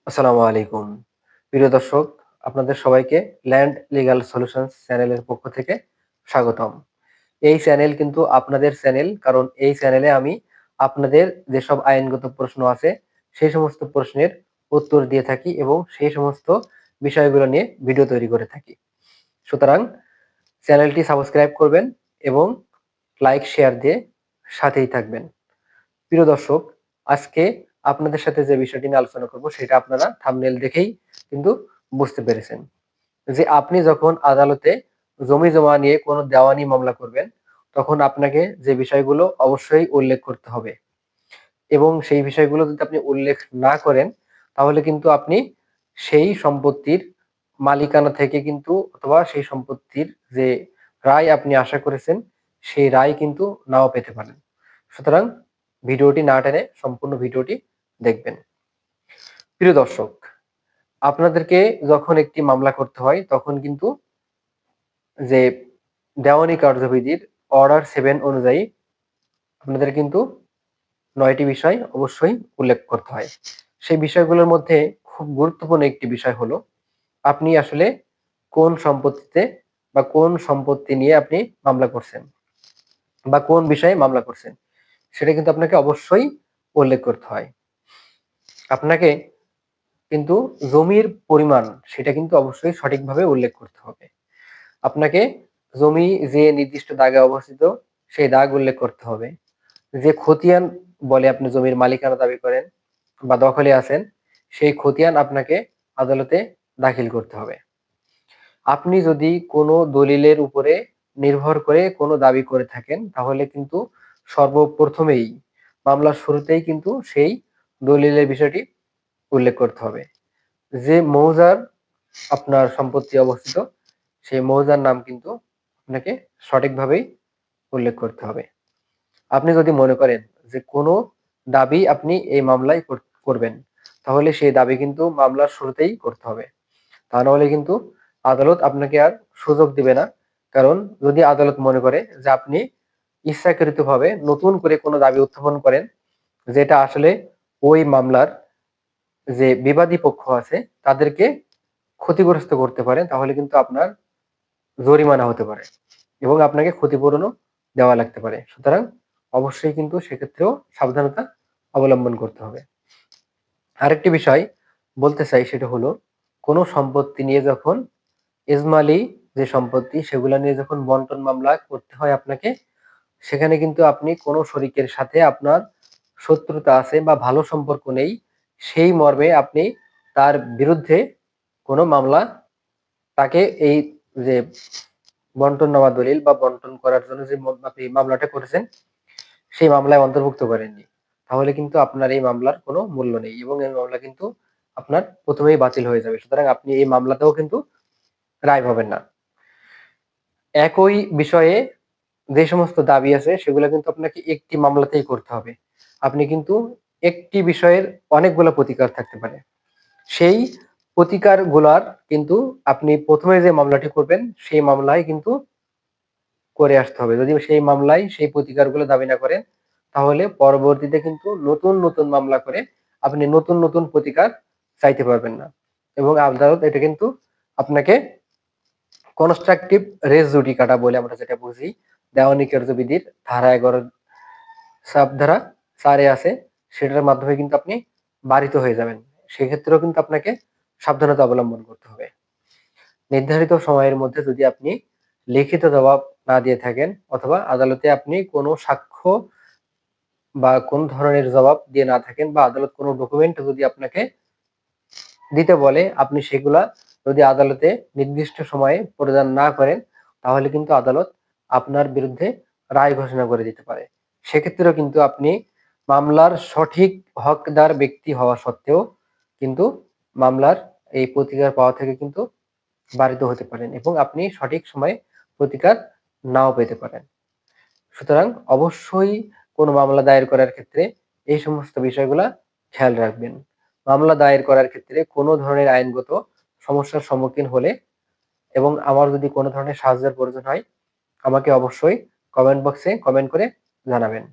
আসসালামু আলাইকুম। প্রিয় দর্শক, আপনাদের সবাইকে ল্যান্ড লিগ্যাল সলিউশনস চ্যানেলের পক্ষ থেকে স্বাগতম। এই চ্যানেল কিন্তু আপনাদের চ্যানেল, কারণ এই চ্যানেলে আমি আপনাদের যেসব আইনগত প্রশ্ন আছে সেই সমস্ত প্রশ্নের উত্তর দিয়ে থাকি এবং সেই সমস্ত বিষয়গুলো নিয়ে ভিডিও তৈরি করে থাকি। সুতরাং চ্যানেলটি সাবস্ক্রাইব করবেন এবং লাইক শেয়ার দিয়ে সাথেই থাকবেন। প্রিয় দর্শক, আজকে আপনাদের সাথে যে বিষয়টি নিয়ে আলোচনা করব সেটা আপনারা থাম্বনেল দেখেই কিন্তু বুঝতে পেরেছেন যে আপনি যখন আদালতে জমি জমা নিয়ে কোনো দেওয়ানি মামলা করবেন, তখন আপনাকে যে বিষয়গুলো অবশ্যই উল্লেখ করতে হবে এবং সেই বিষয়গুলো যদি আপনি উল্লেখ না করেন তাহলে কিন্তু আপনি সেই সম্পত্তির মালিকানা থেকে কিন্তু অথবা সেই সম্পত্তির যে রায় আপনি আশা করেছেন সেই রায় কিন্তু নাও পেতে পারেন। সুতরাং ভিডিওটি না টেনে সম্পূর্ণ ভিডিওটি দেখবেন। প্রিয় দর্শক, আপনাদেরকে যখন একটি মামলা করতে হয় তখন কিন্তু যে দেওয়ানি কার্যবিধির অর্ডার 7 অনুযায়ী আপনাদের কিন্তু 9টি বিষয় অবশ্যই উল্লেখ করতে হয়। সেই বিষয়গুলোর মধ্যে খুব গুরুত্বপূর্ণ একটি বিষয় হলো আপনি আসলে কোন সম্পত্তিতে বা কোন সম্পত্তি নিয়ে আপনি মামলা করছেন বা কোন বিষয়ে মামলা করছেন সেটা কিন্তু আপনাকে অবশ্যই উল্লেখ করতে হয়। আপনাকে কিন্তু জমির পরিমাণ সেটা কিন্তু অবশ্যই সঠিকভাবে উল্লেখ করতে হবে। আপনাকে জমি যে নির্দিষ্ট দাগে অবস্থিত সেই দাগ উল্লেখ করতে হবে। যে খতিয়ান বলে আপনি জমির মালিকানা দাবি করেন বা দখলে আছেন, সেই খতিয়ান আপনাকে আদালতে দাখিল করতে হবে। আপনি যদি কোনো দলিলের উপরে নির্ভর করে কোনো দাবি করে থাকেন তাহলে কিন্তু সর্বপ্রথমেই মামলার শুরুতেই কিন্তু সেই দলিলের বিষয়টি উল্লেখ করতে হবে। যে মৌজার আপনার সম্পত্তি অবস্থিত সেই মৌজার নাম কিন্তু আপনাকে সঠিকভাবেই উল্লেখ করতে হবে। আপনি যদি মনে করেন যে কোনো দাবি আপনি এই মামলায় করবেন তাহলে সেই দাবি কিন্তু মামলার শুরুতেই করতে হবে। তা নাহলে কিন্তু আদালত আপনাকে আর সুযোগ দিবে না। কারণ যদি আদালত মনে করে যে আপনি ইচ্ছাকৃতভাবে নতুন করে কোনো দাবি উত্থাপন করেন যেটা আসলে ওই মামলার যে বিবাদী পক্ষ আছে তাদেরকে ক্ষতিগ্রস্ত করতে পারে, তাহলে কিন্তু আপনার জরিমানা হতে পারে এবং আপনাকে ক্ষতিপূরণও দেওয়া লাগতে পারে। সুতরাং অবশ্যই কিন্তু সেক্ষেত্রেও সাবধানতা অবলম্বন করতে হবে। আরেকটি বিষয় বলতে চাই সেটা হলো কোনো সম্পত্তি নিয়ে যখন ইজমালি যে সম্পত্তি সেগুলা নিয়ে যখন বন্টন মামলা করতে হয় আপনাকে, সেখানে কিন্তু আপনি কোনো শরিকের সাথে আপনার শত্রুতা আছে বা ভালো সম্পর্ক নেই সেই মর্মে আপনি তার বিরুদ্ধে কোনো মামলা তাকে এই যে বন্টন নেওয়া দলিল বা বন্টন করার জন্য যে আপনি মামলাটা করেছেন সেই মামলায় অন্তর্ভুক্ত করেননি, তাহলে কিন্তু আপনার এই মামলার কোনো মূল্য নেই এবং এই মামলা কিন্তু আপনার প্রথমেই বাতিল হয়ে যাবে। সুতরাং আপনি এই মামলাতেও কিন্তু রায় পাবেন না। একই বিষয়ে যে সমস্ত দাবি আছে সেগুলো কিন্তু আপনাকে একটি মামলাতেই করতে হবে। আপনি কিন্তু একটি বিষয়ের অনেকগুলো প্রতিকার থাকতে পারে। সেই প্রতিকারগুলার কিন্তু আপনি প্রথমে যে মামলাটি করবেন সেই মামলায় কিন্তু করে আসতে হবে। যদি সেই মামলায় সেই প্রতিকারগুলো দাবি না করেন তাহলে পরবর্তীতে কিন্তু নতুন নতুন মামলা করে আপনি নতুন নতুন প্রতিকার চাইতে পারবেন না এবং আদালত এটা কিন্তু আপনাকে কনস্ট্রাকটিভ রেস জুডিকাটা বলে আমরা যেটা বুঝি দেওয়ানি কার্যবিধির ধারা 11 সাবধারা 4 আছে, সেটার মাধ্যমে কিন্তু আপনি বারিত হয়ে যাবেন। সেক্ষেত্রেও কিন্তু আপনাকে সাবধানতা অবলম্বন করতে হবে। নির্ধারিত সময়ের মধ্যে যদি আপনি লিখিত জবাব না দিয়ে থাকেন অথবা আদালতে আপনি কোনো সাক্ষ্য বা কোন ধরনের জবাব দিয়ে না থাকেন বা আদালত কোনো ডকুমেন্ট যদি আপনাকে দিতে বলে আপনি সেগুলা যদি আদালতে নির্দিষ্ট সময়ে প্রদান না করেন তাহলে কিন্তু আদালত আপনার বিরুদ্ধে রায় ঘোষণা করে দিতে পারে। সেক্ষেত্রেও কিন্তু আপনি মামলার সঠিক হকদার ব্যক্তি হওয়া সত্ত্বেও কিন্তু মামলার এই প্রতিকার পাওয়া থেকে কিন্তু বারিত হতে পারেন এবং আপনি সঠিক সময়ে প্রতিকার নাও পেতে পারেন। সুতরাং অবশ্যই কোনো মামলা দায়ের করার ক্ষেত্রে এই সমস্ত বিষয়গুলা খেয়াল রাখবেন। মামলা দায়ের করার ক্ষেত্রে কোনো ধরনের আইনগত সমস্যার সম্মুখীন হলে এবং আমার যদি কোনো ধরনের সাহায্যের প্রয়োজন হয় আমাকে অবশ্যই কমেন্ট বক্সে কমেন্ট করে জানাবেন।